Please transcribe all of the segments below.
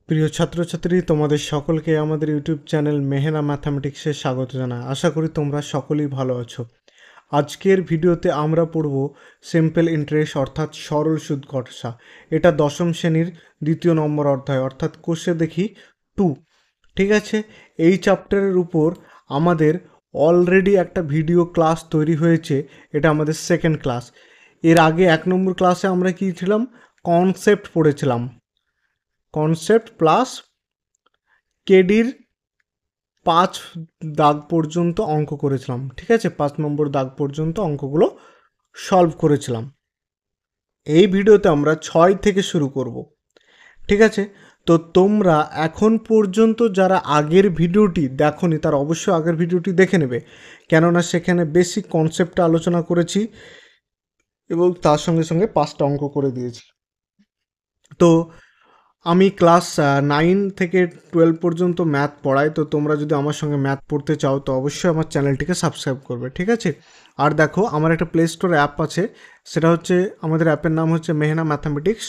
প্রিয় ছাত্রছাত্রী, তোমাদের সকলকে আমাদের ইউটিউব চ্যানেল মেহেনা ম্যাথামেটিক্সে স্বাগত জানাই। আশা করি তোমরা সকলেই ভালো আছো। আজকের ভিডিওতে আমরা পড়ব সিম্পল ইন্টারেস্ট অর্থাৎ সরল সুদ কষা। এটা দশম শ্রেণীর 2 নম্বর অধ্যায় অর্থাৎ কোষে দেখি 2। ঠিক আছে, এই চ্যাপ্টারের উপর আমাদের অলরেডি একটা ভিডিও ক্লাস তৈরি হয়েছে। এটা আমাদের সেকেন্ড ক্লাস। এর আগে 1 নম্বর ক্লাসে আমরা কী ছিলাম, কনসেপ্ট পড়েছিলাম। কনসেপ্ট প্লাস কেডির 5 দাগ পর্যন্ত অঙ্ক করেছিলাম। ঠিক আছে, 5 নম্বর দাগ পর্যন্ত অঙ্কগুলো সলভ করেছিলাম। এই ভিডিওতে আমরা 6 থেকে শুরু করব। ঠিক আছে, তো তোমরা এখন পর্যন্ত যারা আগের ভিডিওটি দেখোনি তারা অবশ্যই আগের ভিডিওটি দেখে নেবে, কেননা সেখানে বেসিক কনসেপ্টটা আলোচনা করেছি এবং তার সঙ্গে সঙ্গে 5টা অঙ্ক করে দিয়েছি। তো আমি ক্লাস 9 থেকে 12 পর্যন্ত ম্যাথ পড়াই। তো তোমরা যদি আমার সঙ্গে ম্যাথ পড়তে চাও তো অবশ্যই আমার চ্যানেলটিকে সাবস্ক্রাইব করবে। ঠিক আছে, আর দেখো আমার একটা প্লে স্টোর অ্যাপ আছে, সেটা হচ্ছে আমাদের অ্যাপের নাম হচ্ছে মেহেনা ম্যাথামেটিক্স।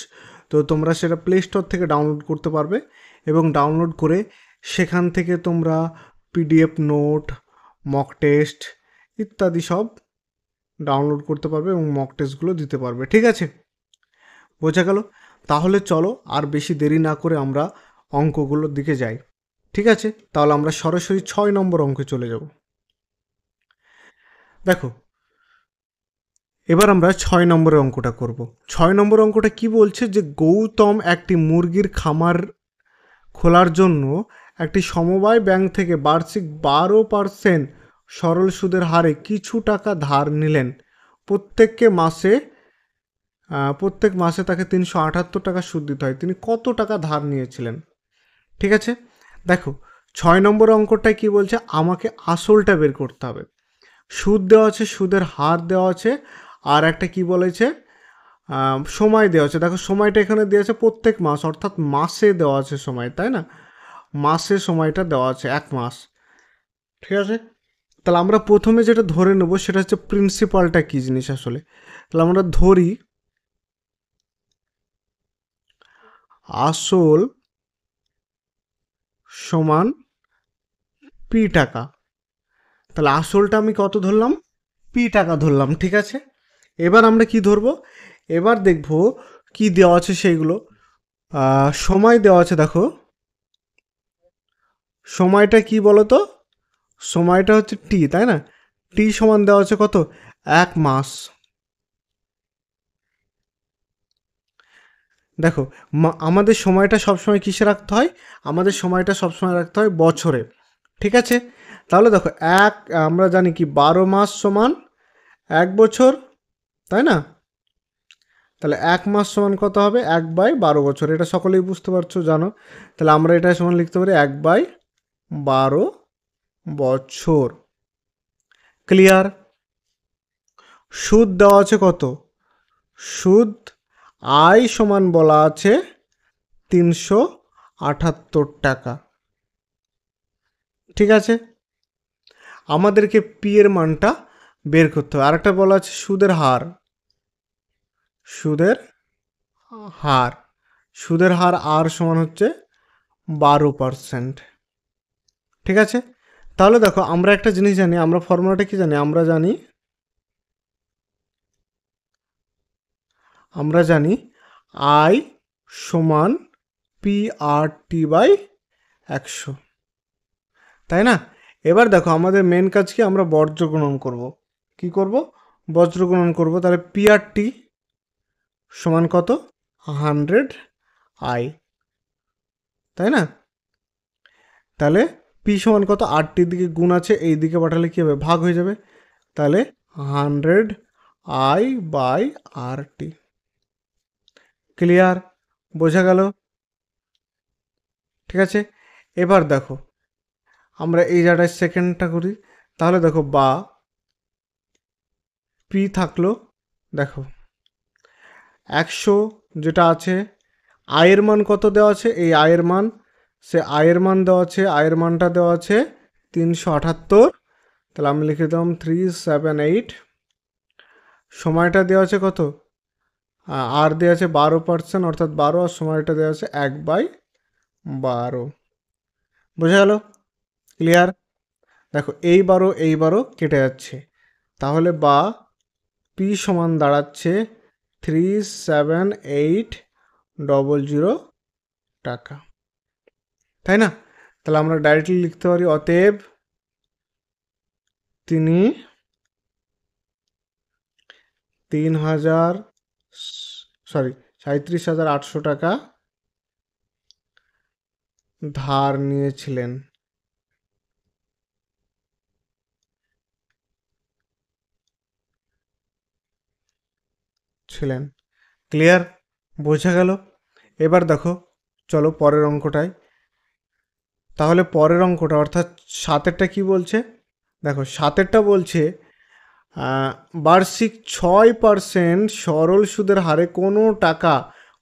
তো তোমরা সেটা প্লে স্টোর থেকে ডাউনলোড করতে পারবে এবং ডাউনলোড করে সেখান থেকে তোমরা পিডিএফ নোট, মক টেস্ট ইত্যাদি সব ডাউনলোড করতে পারবে এবং মক টেস্টগুলো দিতে পারবে। ঠিক আছে, বোঝা গেল? তাহলে চলো আর বেশি দেরি না করে আমরা অঙ্কগুলোর দিকে যাই। ঠিক আছে, তাহলে আমরা সরাসরি 6 নম্বর অঙ্কে চলে যাব। দেখো, এবার আমরা 6 নম্বরের অঙ্কটা করব। 6 নম্বর অঙ্কটা কি বলছে, যে গৌতম একটি মুরগির খামার খোলার জন্য একটি সমবায় ব্যাংক থেকে বার্ষিক 12% সরল সুদের হারে কিছু টাকা ধার নিলেন। প্রত্যেক মাসে তাকে 378 টাকা সুদ দিতে হয়। তিনি কত টাকা ধার নিয়েছিলেন? ঠিক আছে, দেখো 6 নম্বর অঙ্কটায় কি বলছে, আমাকে আসলটা বের করতে হবে। সুদ দেওয়া আছে, সুদের হার দেওয়া আছে, আর একটা কি বলেছে, সময় দেওয়া আছে। দেখো সময়টা এখানে দেওয়া আছে প্রত্যেক মাস, অর্থাৎ মাসে দেওয়া আছে সময়, তাই না? মাসে সময়টা দেওয়া আছে 1 মাস। ঠিক আছে, তাহলে আমরা প্রথমে যেটা ধরে নেব সেটা হচ্ছে প্রিন্সিপালটা কী জিনিস আসলে। তাহলে আমরা ধরি আসল সমান পি টাকা। তাহলে আসলটা আমি কত ধরলাম, পি টাকা ধরলাম। ঠিক আছে, এবার আমরা কি ধরবো, এবার দেখব কি দেওয়া আছে সেইগুলো। সময় দেওয়া আছে, দেখো সময়টা কি বলো তো, সময়টা হচ্ছে টি, তাই না? টি সমান দেওয়া আছে কত, 1 মাস। দেখো আমাদের সময়টা সবসময় কিসে রাখতে হয়, আমাদের সময়টা সবসময় রাখতে হয় বছরে। ঠিক আছে, তাহলে দেখো আমরা জানি কি 12 মাস সমান 1 বছর, তাই না? তাহলে 1 মাস সমান কত হবে, 1/12 বছর। এটা সকলেই বুঝতে পারছো, জানো। তাহলে আমরা এটা সমান লিখতে পারি 1/12 বছর। ক্লিয়ার? সুদ দেওয়া আছে কত, সুদ আয় সমান বলা আছে 378 টাকা। ঠিক আছে, আমাদেরকে পি এর মানটা বের করতে হবে। আরেকটা বলা আছে সুদের হার, সুদের হার সুদের হার আর সমান হচ্ছে 12%। ঠিক আছে, তাহলে দেখো আমরা একটা জিনিস জানি, আমরা ফর্মুলাটা কি জানি, আমরা জানি আই সমান পি আর টি বাই 100, তাই না? এবার দেখো আমাদের মেন কাজ কি, আমরা বর্জ্য গুণন করব। কি করব, বজ্র গুণন করব। তাহলে পি আর টি সমান কত, 100 আই, তাই না? তাহলে পি সমান কত, 8টির দিকে গুণ আছে, এই দিকে পাঠালে কী হবে, ভাগ হয়ে যাবে। তাহলে 100 I by R T. Clear? বোঝা গেল? ঠিক আছে, এবার দেখো আমরা এই জায়গায় সেকেন্ডটা করি। তাহলে দেখো বা পি থাকলো, দেখো 100 যেটা আছে, আয়ের মান কত দেওয়া আছে, এই আয়ের মান, সে আয়ের মান দেওয়া আছে, আয়ের মানটা দেওয়া আছে 378। তাহলে আমি লিখে দিলাম 378। সময়টা দেওয়া আছে কত, আর দেওয়া আছে 12%, অর্থাৎ 12, আর সময়টা দেওয়া আছে 1/12। 12। বোঝা গেল? ক্লিয়ার? দেখো এই 12 কেটে যাচ্ছে, তাহলে বা পি সমান দাঁড়াচ্ছে 378000 টাকা, তাই না? তাহলে আমরা ডাইরেক্টলি লিখতে পারি অতএব তিনি 37,800 টাকা ধার নিয়েছিলেন। ক্লিয়ার? বোঝা গেল? এবার দেখো, চলো পরের অঙ্কটায়। তাহলে পরের অঙ্কটা অর্থাৎ 7এরটা কি বলছে? দেখো 7এরটা বলছে বার্ষিক 6% সরল সুদের হারে কোনো টাকা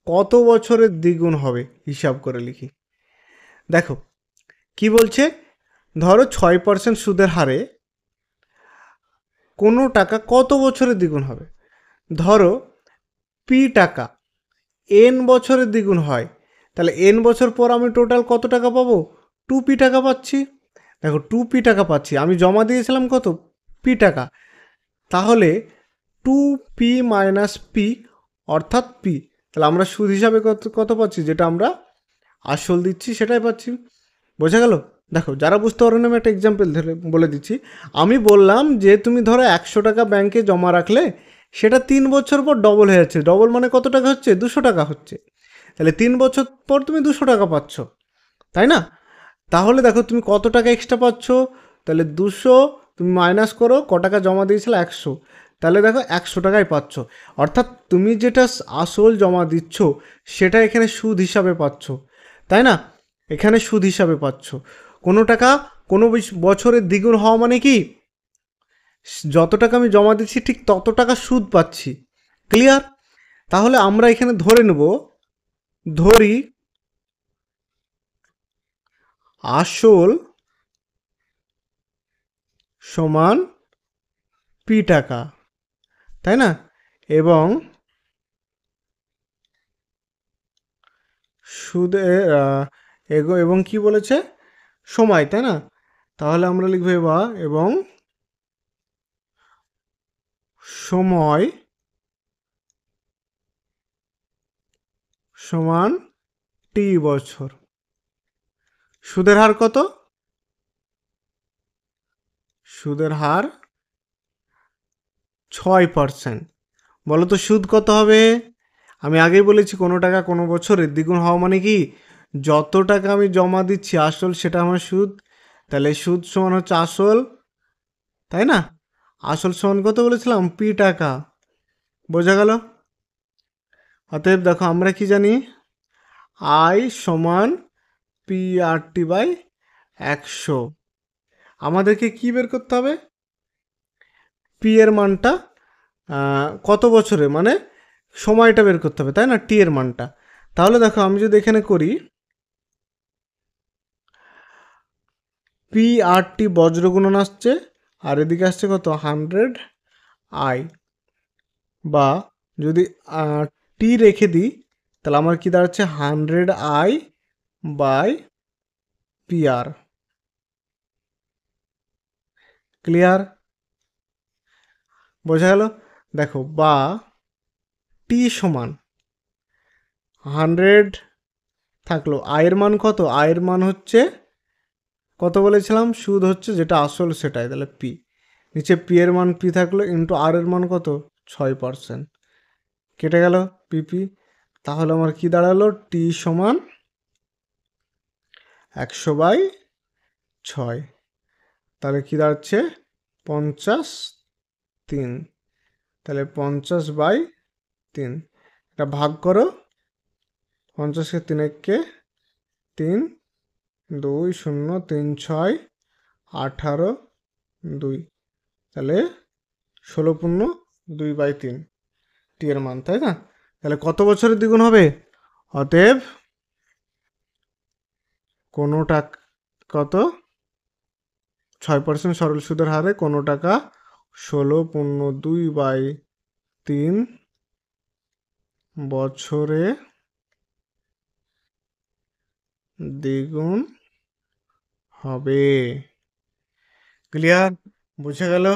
কত বছরের দ্বিগুণ হবে, হিসাব করে লিখি। দেখো কি বলছে, ধরো 6% সুদের হারে কোনো টাকা কত বছরের দ্বিগুণ হবে। ধরো পি টাকা এন বছরের দ্বিগুণ হয়, তাহলে এন বছর পর আমি টোটাল কত টাকা পাবো? 2p টাকা পাচ্ছি। দেখো 2p টাকা পাচ্ছি, আমি জমা দিয়েছিলাম কত? p টাকা। তাহলে 2p মাইনাস পি অর্থাৎ p, তাহলে আমরা সুদ হিসাবে কত কত পাচ্ছি, যেটা আমরা আসল দিচ্ছি সেটাই পাচ্ছি। বোঝা গেল? দেখো যারা বুঝতে পারো না, আমি একটা এক্সাম্পল ধরে বলে দিচ্ছি। আমি বললাম যে তুমি ধরো 100 টাকা ব্যাংকে জমা রাখলে, সেটা 3 বছর পর ডবল হয়ে যাচ্ছে। ডবল মানে কত টাকা হচ্ছে? 200 টাকা হচ্ছে। তাহলে 3 বছর পর তুমি 200 টাকা পাচ্ছ, তাই না? তাহলে দেখো তুমি কত টাকা এক্সট্রা পাচ্ছ, তাহলে 200 তুমি মাইনাস করো, ক টাকা জমা দিয়েছিলে 100, তাহলে দেখো 100 টাকাই পাচ্ছ। অর্থাৎ তুমি যেটা আসল জমা দিচ্ছ সেটা এখানে সুদ হিসাবে পাচ্ছ, তাই না? এখানে সুদ হিসাবে পাচ্ছ। কোনো টাকা কোনো বছরের দ্বিগুণ হওয়া মানে কি, যত টাকা আমি জমা দিচ্ছি ঠিক তত টাকা সুদ পাচ্ছি। ক্লিয়ার? তাহলে আমরা এখানে ধরে নেব, ধরি আসল সমান পি টাকা, তাই না? এবং সুদে এবং কি বলেছে? সময়, তাই না? তাহলে আমরা লিখব এবার এবং সময় সমান টি বছর। সুদের হার কত? সুদের হার 6%। বলো তো সুদ কত হবে? আমি আগেই বলেছি কোনো টাকা কোনো বছরের দ্বিগুণ হওয়া মানে কি, যত টাকা আমি জমা দিচ্ছি আসল সেটা আমার সুদ। তাহলে সুদ সমান হচ্ছে আসল, তাই না? আসল সমান কত বলেছিলাম? পি টাকা। বোঝা গেল? অতএব দেখো আমরা কি জানি, আই সমান পি আর টি বাই 100। আমাদেরকে কি বের করতে হবে? পি এর মানটা কত বছরে মানে সময়টা বের করতে হবে, তাই না? টি এর মানটা। তাহলে দেখো আমি যদি এখানে করি পি আর টি বজ্র গুণন আসছে, আর এদিকে আসছে কত? 100i। বা যদি টি রেখে দিই, তাহলে আমার কি দাঁড়াচ্ছে? 100i by P R. Clear? বোঝা গেল? দেখো বা টি সমান 100 থাকলো, আয়ের মান কত? আয়ের মান হচ্ছে কত বলেছিলাম? সুদ হচ্ছে যেটা আসল সেটাই, তাহলে পি। নিচে পি এর মান পি থাকলো, ইন্টু আর এর মান কত? 6%। কেটে গেল পিপি। তাহলে আমার কি দাঁড়ালো? টি সমান 100/6। তাহলে কি দাঁড়াচ্ছে? 53। তাহলে 50/3। এটা ভাগ করো, 50কে 3 3, 2 0 3 6 18 2, তাহলে 16.2/3 টি এর মান, তাই না? তাহলে কত বছরের দ্বিগুণ হবে? অতএব কোনো টাকা কত 6% সরল সুদের হারে কোনো টাকা 16.2/3 বছরে দ্বিগুণ হবে। ক্লিয়ার? বুঝে গেল?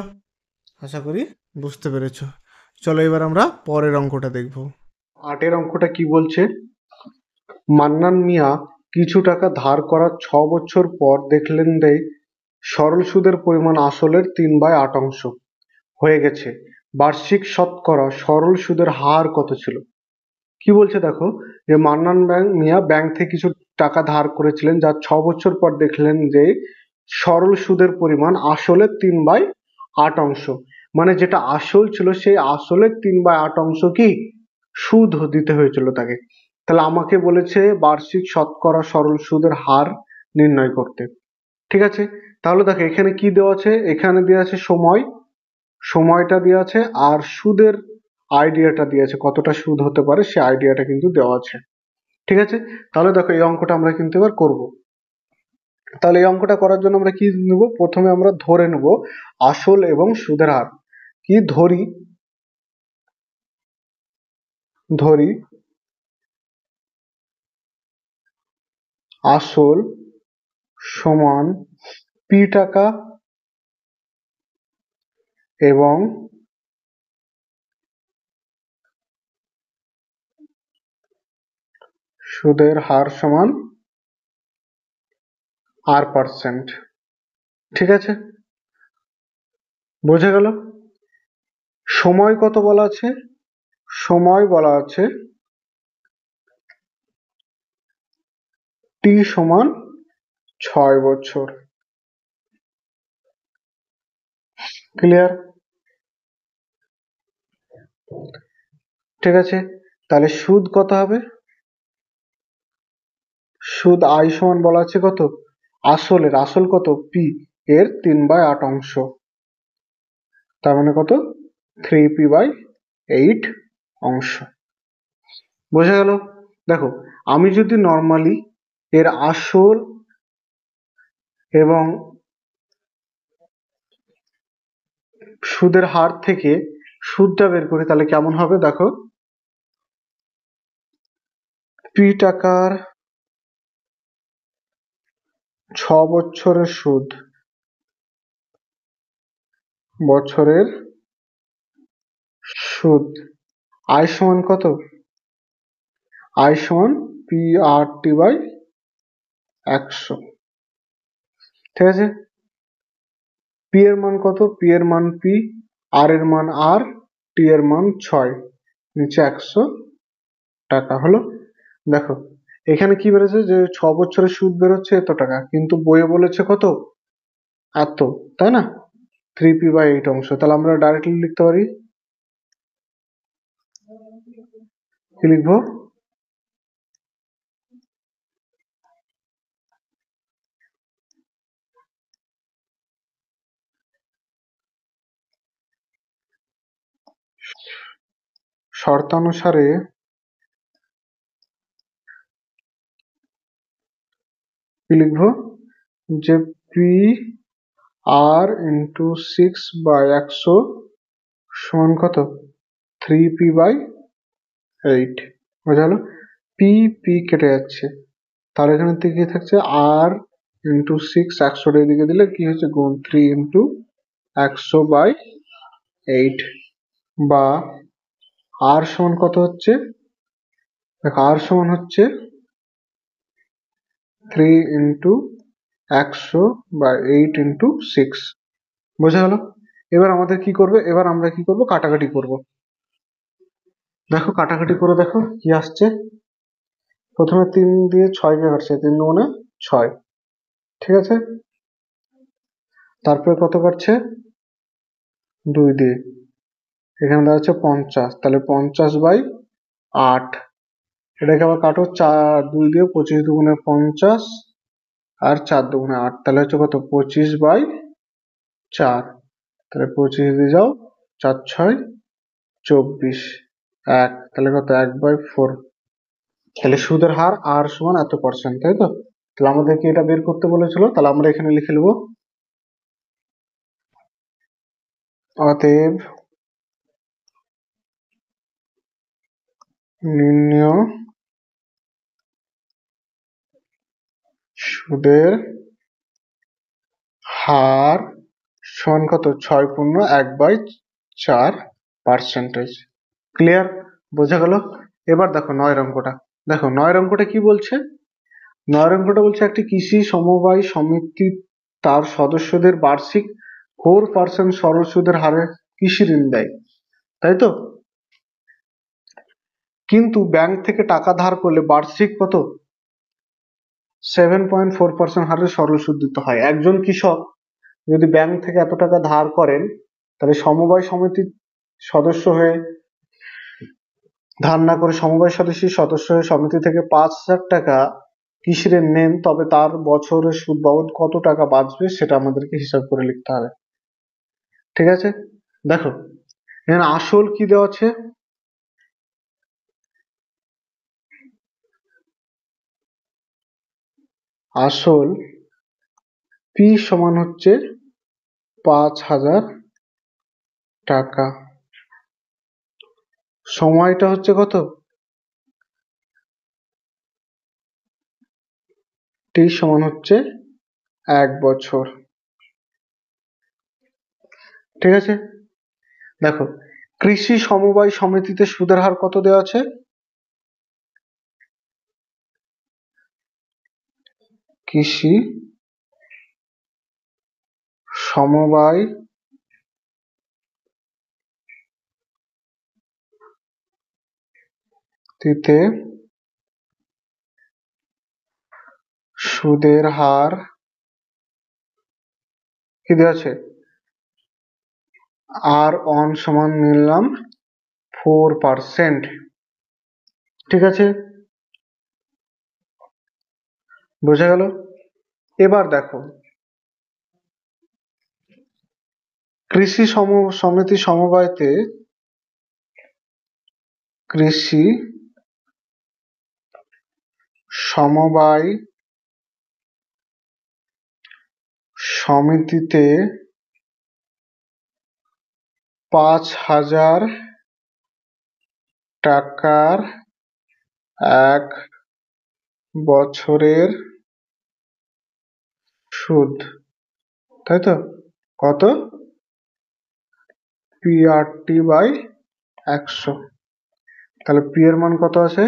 আশা করি বুঝতে পেরেছো। চলো এবার আমরা পরের অঙ্কটা দেখব। 8 অঙ্কটা কি বলছে? মান্নান মিয়া কিছু টাকা ধার করার 6 বছর পর দেখলেন যে সরল সুদের পরিমাণ আসলের 3/8 হয়ে গেছে। বার্ষিক শতকরা সরল সুদের হার কত ছিল? কি বলছে দেখো, যে মান্নান মিয়া ব্যাংক থেকে কিছু টাকা ধার করেছিলেন, যার 6 বছর পর দেখলেন যে সরল সুদের পরিমাণ আসলের 3/8, মানে যেটা আসল ছিল সেই আসলের 3/8 কি সুদ দিতে হয়েছিল তাকে। তাহলে আমাকে বলেছে বার্ষিক শতকরা সরল সুদের হার নির্ণয় করতে। ঠিক আছে, তাহলে দেখো এখানে কি দেওয়া আছে, এখানে দেওয়া আছে সময়, সময়টা দেওয়া আছে, আর সুদের আইডিয়াটা দেওয়া আছে, কতটা সুদ হতে পারে সে আইডিয়াটা কিন্তু দেওয়া আছে। ঠিক আছে, তাহলে দেখো এই অঙ্কটা আমরা কিন্তু এবার করব। তাহলে এই অঙ্কটা করার জন্য আমরা কি নেব, প্রথমে আমরা ধরে নেব আসল এবং সুদের হার। কি ধরি, ধরি আসল সমান পি টাকা এবং সুদের হার সমান R%। ঠিক আছে, বোঝা গেল? সময় কত বলা আছে? সময় বলা আছে টি সমান 6 বছর। ক্লিয়ার? ঠিক আছে, তাহলে সুদ কত হবে? সুদ আই সমান বলা আছে কত, আসলের আসল কত পি এর 3/8, তার মানে কত 3p/8 অংশ। বোঝা গেল? দেখো আমি যদি নর্মালি এর আসল এবং সুদের হার থেকে সুদটা বের করি তাহলে কেমন হবে দেখো, পি টাকার 6 বছরের সুদ, বছরের সুদ আই সমান কত, আই সমান p/100। ঠিক আছে, পি এর মান কত, পি এর মান পি, আর এর মান আর, টি এর মান 6, নিচে 100 টাকা হলো। দেখো এখানে কি বেরোচ্ছে, যে 6 বছরের সুদ বেরোচ্ছে এত টাকা, কিন্তু বইয়ে বলেছে কত, এত, তাই না? 3p/8 অংশ। তাহলে আমরা ডাইরেক্টলি লিখতে পারি, কি লিখবো, শর্তানুসারে কি লিখবো, যে পি আর ইন্টু 6/100 সমান কত, 3p/8। বোঝা গেল? পি পি কেটে যাচ্ছে, তাহলে এখানে থেকে কি থাকছে, আর ইন্টু 6, 100টা এদিকে দিলে কি হচ্ছে গুণ 3 ইন্টু 100/8, বা আর সমান কত হচ্ছে, দেখো আর সমান হচ্ছে 3 ইন্টু 100/8 ইন্টু 6। বোঝা গেল? এবার আমাদের কি করবে, এবার আমরা কি করব, কাটাকাটি করব। দেখো কাটাকাটি করে দেখো কি আসছে, প্রথমে 3 দিয়ে 6কে কাটছে, 3 দুগুণে 6। ঠিক আছে, তারপরে কত কাটছে, 2 দিয়ে, এখানে দেওয়া হচ্ছে 50, তাহলে 50/8। এটাকে আবার কাটো, 2 দিয়ে, 25 দুগুণে 50, আর 4 দুগুণে 8, তাহলে হচ্ছে কত, 25/4। তাহলে 25 দিয়ে যাও, 4 6 24, 1, তাহলে কত, 1/4। তাহলে সুদের হার আর সমান এত %, তাই তো? তাহলে আমাদেরকে এটা বের করতে বলেছিল, তাহলে আমরা এখানে লিখে নেব, অতএব নির্ণেয় সুদের হার সমান কত? 6.1/4%। ক্লিয়ার? বোঝা গেল? এবার দেখো 9 অঙ্কটা। দেখো 9 অঙ্কটা কি বলছে? 9 অঙ্কটা বলছে একটি কৃষি সমবায় সমিতি তার সদস্যদের বার্ষিক 4% সরল সুদের হারে কৃষি ঋণ দেয়, তাই তো? কিন্তু ব্যাংক থেকে টাকা ধার করলে বার্ষিক কত? 7.4% হারে সরল সুদ দিতে হয়। একজন কৃষক যদি ব্যাংক থেকে এত টাকা ধার করেন, তাহলে সমবায় সমিতির সদস্য হয়ে, ধার না করে সমবায় সদস্য হয়ে সমিতি থেকে 5,000 টাকা কৃষি ঋণ নেন, তবে তার বছরে সুদ বাবদ কত টাকা বাঁচবে সেটা আমাদেরকে হিসাব করে লিখতে হবে। ঠিক আছে? দেখো এখানে আসল কি দেওয়া আছে? আসল পি সমান হচ্ছে 5,000 টাকা। সময়টা হচ্ছে কত? টি সমান হচ্ছে 1 বছর। ঠিক আছে? দেখো কৃষি সমবায় সমিতিতে সুদের হার কত দেওয়া আছে? কৃষি সমবায় তিতে সুদের হার কি দেওয়া আছে? R1 সমান নিলাম 4%। ঠিক আছে? বোঝা গেল? এবার দেখো কৃষি সমিতি সমবায়তে কৃষি সমবায় সমিতিতে 5,000 টাকার 1 বছরের সুদ, তাই তো? কত? PRT/100। তাহলে পি এর মান কত আছে?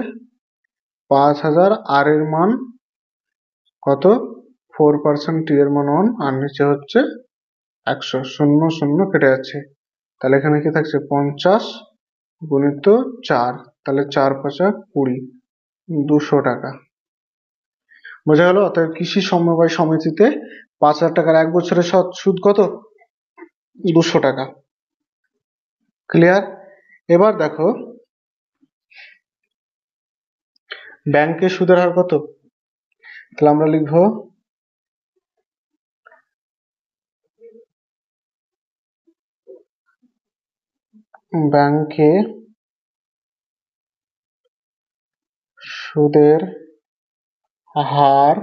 5,000। আর এর মান কত? 4%। টি এর মান 1 আর নিচে হচ্ছে 100। 0 0 কেটে যাচ্ছে, তাহলে এখানে কি থাকছে? 50 গুণিত 4, তাহলে 4×5=20, 200 টাকা। বোঝা গেল? অতএব কৃষি সমবায় সমিতিতে 5,000 টাকার 1 বছরের সুদ কত? 200 টাকা। ক্লিয়ার? এবার দেখো ব্যাংকের সুদের হার কত? তাহলে আমরা লিখব ব্যাংকে সুদের হার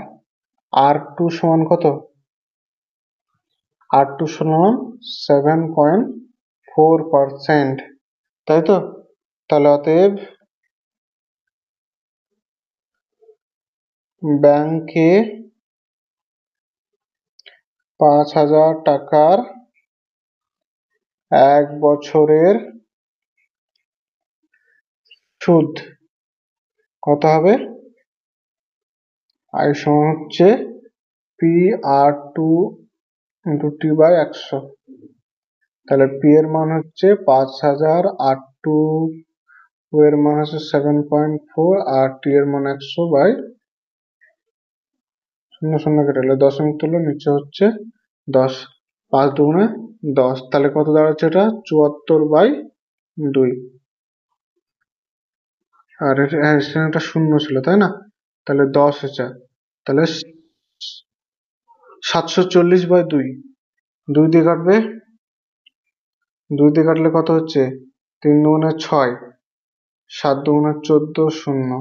R2 সমান কত? R2 সমান 7.4%, তাই তো? তাহলে অতএব ব্যাংকে 5,000 টাকার 1 বছরের সুদ কত হবে? আই সমান হচ্ছে PR2 × T/100। তাহলে পি এর মান হচ্ছে 5,000, R2 এর মান হচ্ছে 7.4 আর টি এর মান 100/0 0 কেটে গেলে 10 তুলো, নিচে হচ্ছে 10। 5 দুগুণে 10, তাহলে কত দাঁড়াচ্ছে? এটা 74/2। আর এখানে একটা শূন্য ছিল, তাই না? তাহলে 10 হচ্ছে, তাহলে 740/2। 2 দিয়ে কাটবে, 2 দিয়ে কাটলে কত হচ্ছে? 3 দুগুণে 6, 7 দুগুণে 14, 0।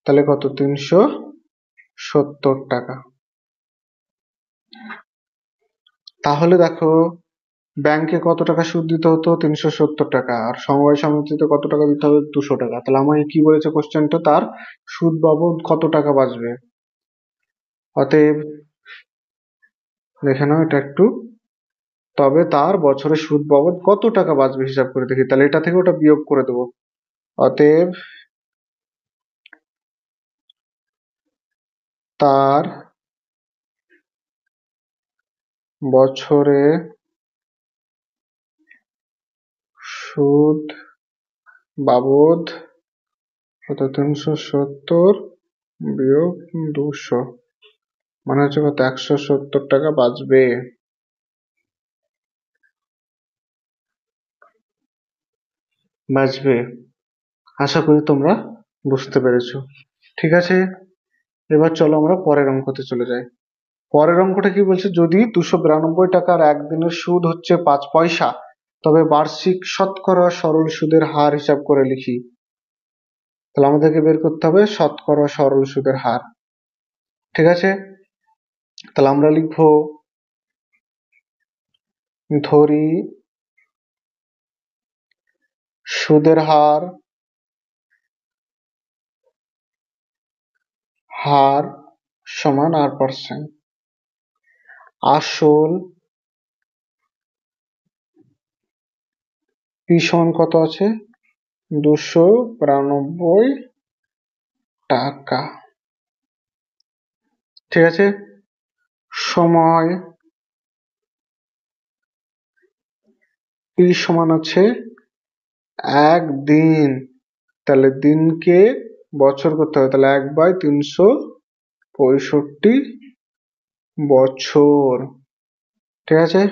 তাহলে কত? 370 টাকা। তাহলে দেখো ব্যাংকে কত টাকা সুদ দিতে হতো? 370 টাকা। আর সমবায় সমিতিতে কত টাকা দিতে হবে? 200 টাকা। তাহলে আমাকে কি বলেছে কোশ্চেনটা? তার সুদ বাবদ কত টাকা বাঁচবে। অতএব দেখে নাও এটা একটু, তবে তার বছরে সুদ বাবদ কত টাকা বাঁচবে হিসাব করে দেখি, তাহলে এটা থেকে ওটা বিয়োগ করে দেবো। অতএব তার বছরে সুদ বাবদ কত, 370 বিয়োগ 200, মানে হচ্ছে কত, 170 টাকা বাঁচবে। আশা করি তোমরা বুঝতে পেরেছো। ঠিক আছে, এবার চলো আমরা পরের অঙ্কতে চলে যাই। পরের অঙ্কটা কি বলছে, যদি 292 টাকার একদিনের সুদ হচ্ছে 5 পয়সা, তবে বার্ষিক শতকরা সরল সুদের হার হিসাব করে লিখি। তাহলে আমাদেরকে বের করতে হবে শতকরা সরল সুদের হার। ঠিক আছে, তাহলে আমরা লিখবো, ধরি সুদের হার সমান R%। আসল পি সমান কত আছে, 292 টাকা। ঠিক আছে, সময় পি সমান আছে একদিন, তাহলে দিনকে বছর করতে হবে, তাহলে 1/365 বছর। ঠিক আছে,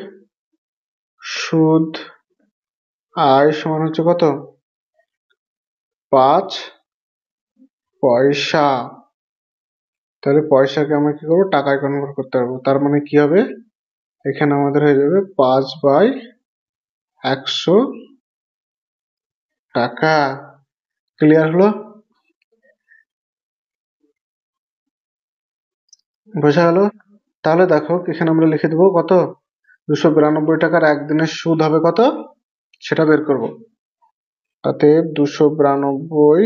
সুদ আয় সমান হচ্ছে কত, 5 পয়সা। তাহলে পয়সাকে আমরা কি করবো, টাকায় কনভার্ট করতে পারবো। তার মানে কি হবে, এখানে আমাদের হয়ে যাবে 5/100 টাকা। ক্লিয়ার হলো, বোঝা গেল? তাহলে দেখো এখানে আমরা লিখে দেবো কত, 292 টাকার একদিনের সুদ হবে কত, সেটা বের করব। তাতে 292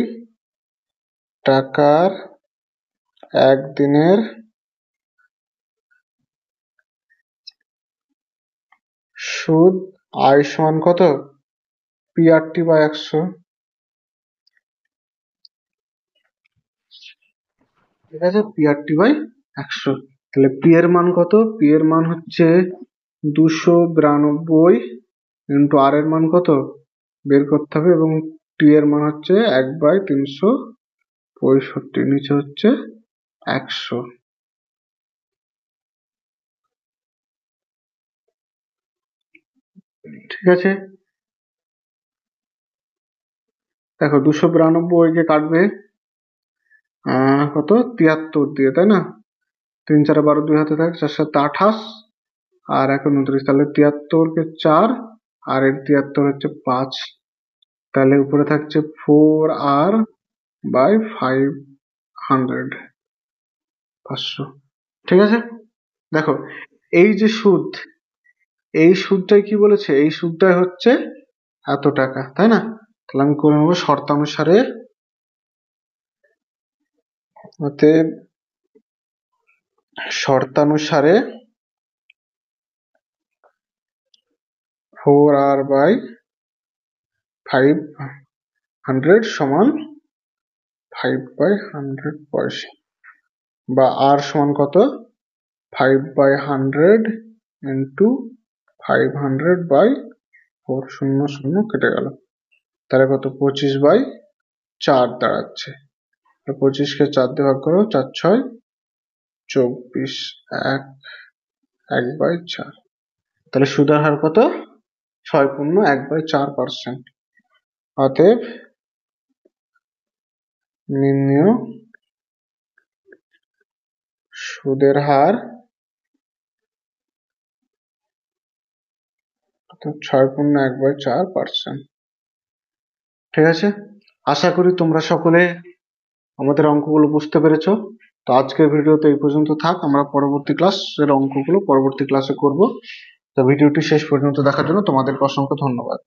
টাকার একদিনের সুদ আয় সমান কত, PRT/100। ঠিক আছে, PRT/100। তাহলে পি এর মান কত, পি এর মান হচ্ছে 292 ইন্টু আর এর মান কত বের করতে হবে, এবং টি এর মান হচ্ছে 1/365, নিচে হচ্ছে 100। ঠিক আছে, দেখো 292 কে কাটবে কত, 73 দিয়ে, তাই না? 3 4 12, 2 হাতে থাকে, 4 7 28 আর 1 29, তাহলে 73 কে 4 আর এর 73 হচ্ছে 5, তাহলে উপরে থাকছে 4R/500, 500। ঠিক আছে, দেখো এই যে সুদ, এই সুদটাই কি বলেছে, এই সুদটাই হচ্ছে এত টাকা, তাই না? তাহলে আমি করে নেবো শর্তানুসারে, অতএব শর্তানুসারে 4R/500 সমান 5/100 পয়সা, বা আর সমান কত, 5/100 ইন্টু 500/4, 0 0 কেটে গেল, তাহলে কত, 25/4 দাঁড়াচ্ছে। 25 কে 4 দিয়ে ভাগ করো, 4 6 24, 1/4। তাহলে সুদের হার কত, 6.1/4%। অতএব নির্ণেয় সুদের হার 6.1/4%। ঠিক আছে, আশা করি তোমরা সকলে আমাদের অঙ্কগুলো বুঝতে পেরেছো। তো আজকের ভিডিওতে এই পর্যন্ত থাক, আমরা পরবর্তী ক্লাসের অঙ্কগুলো পরবর্তী ক্লাসে করব। তো ভিডিওটি শেষ পর্যন্ত দেখার জন্য তোমাদেরকে অসংখ্য ধন্যবাদ।